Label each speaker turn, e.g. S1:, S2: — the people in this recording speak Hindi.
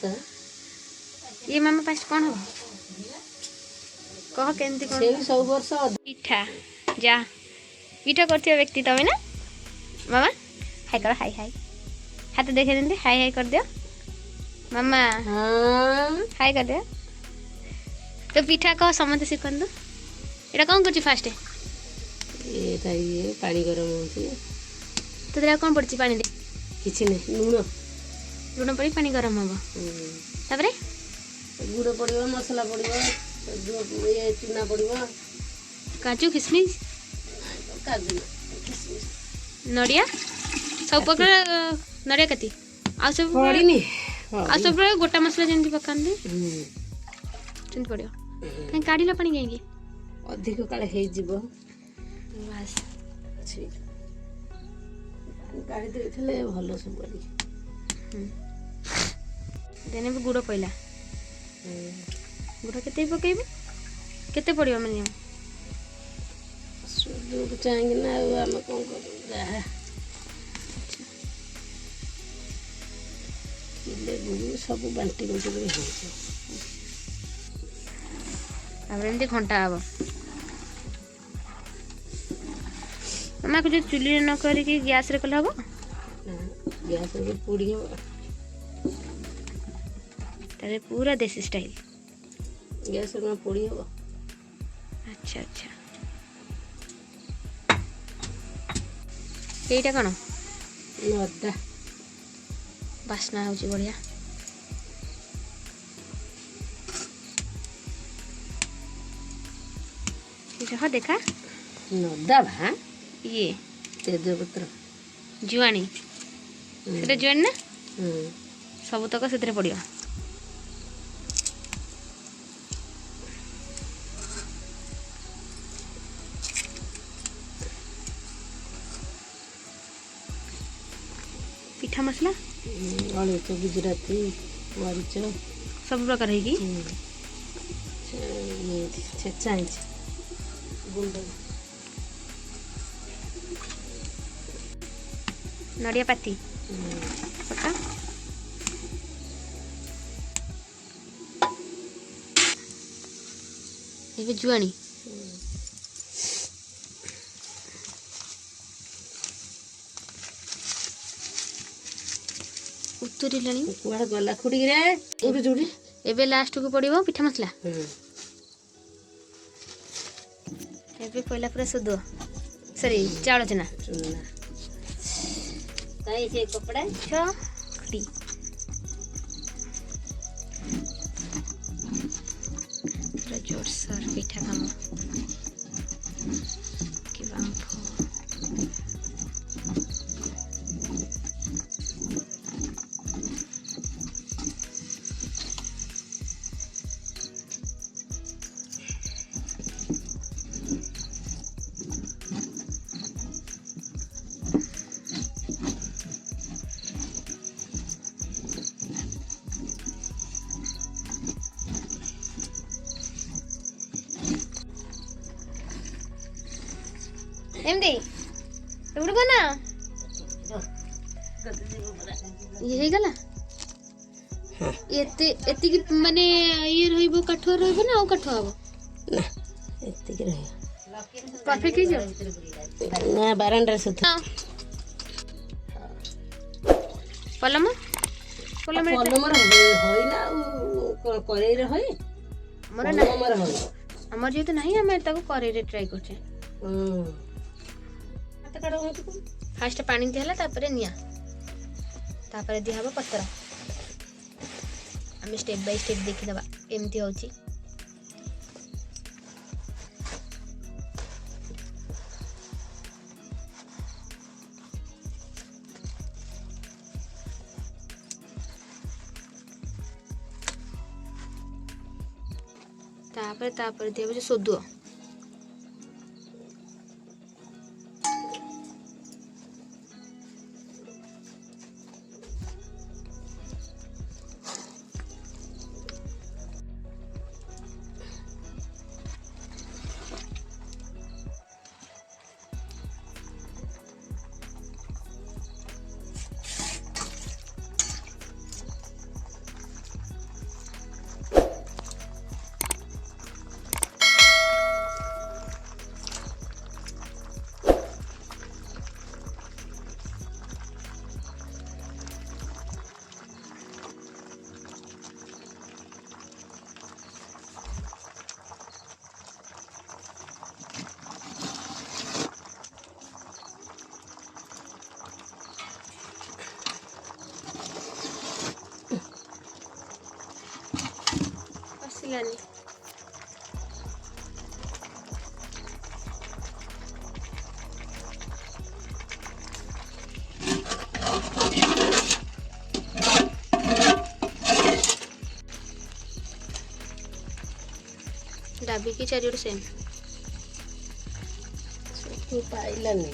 S1: था
S2: ये मामा फास्ट कौन हो कह केमती कौन
S1: से भी सब वर्ष
S2: पिठा जा पिठा करथियो व्यक्ति तमे ना मामा हाय करो हाय हाय हाथ देखे देंगे हाय हाय कर दियो मामा
S1: हाँ
S2: हाय कर दियो तो पिठा कह समझते शिखंदु एटा कौन करछि फास्ट
S1: ये पानी गरम होती
S2: तो तेरा कौन पड़छि पानी दे
S1: किसी नहीं लुण
S2: लुण पड़ी पानी गरम हबो तापरे
S1: गुड़ पड़ो मसला पड़ो ये चूना पड़ो
S2: काजू किशमिश
S1: काजू किशमिश
S2: नड़िया सब प्रकार नड़िया कति आ सब
S1: पड़नी
S2: आ सब प्रकार गोटा मसला जेंति पकांदे सेंति पड़ियो कहीं काढ़िला पानी कहीं
S1: अधिक काले हे जीवो
S2: बस
S1: काढ़ी देले भलो सब बड़ी
S2: देने भी गुड़ पइला गुड़ केते पकेबे केते पड़ियो मिनिमम
S1: जो चाहेंगे ना हम कौन करूँगा किले गुड़ सब बांटी बांटी
S2: तापर एमती घंटा हब मामा को जो चुली न करके गैस रे कल हबो
S1: गैस रे पूड़ी
S2: तारे पूरा देसी स्टाइल
S1: गैस रे पूड़ी हो
S2: अच्छा अच्छा एटा कौन
S1: अदा
S2: बास्ना होची बढ़िया हो देखा
S1: नदा भा
S2: ये
S1: तेजपत्र
S2: जुआनी सेटा जुआनी ना
S1: हम्म
S2: सब तक से पड़ियो पिठा मसला
S1: अळीच गुजराती मरीच
S2: सब प्रकार है कि
S1: छेचा गुंड
S2: नड़िया पाती पक्का ये जुआनी उतरी लानी
S1: कुआड़ गला खुड़ी रे उड़ी जुड़ी
S2: एबे लास्ट को पड़िबो पिठा मसला एबे पहला पूरा सुदो सॉरी चावल चना
S1: चुना ताई से कपड़ा
S2: छ खड़ी पूरा जोर सर पिठा काम कि बांफो एमदी एवढं का ना ये गला एते एति की माने ये रहइबो काठो रहइबो ना ओ काठो हबो
S1: ना एते के रहे
S2: परफेक्ट ही जो
S1: ना बारंडर से
S2: पलम पलम
S1: पलमर होई ना करे रे होई
S2: मोर ना
S1: पलमर होई
S2: हमर जेतो नहीं हम ताको करे रे ट्राई करछे फास्ट पानी दिहला तापरे निया तापरे दिहबो पत्थर हम स्टेप बाय स्टेप देखि दबा केमती होची तापरे दिहबो जे सोदुओ ଆସିଲାନି। ଡାବିକି ଚାରିଆଡ଼ୁ ସେମ୍।
S1: ପାଇଲାନି।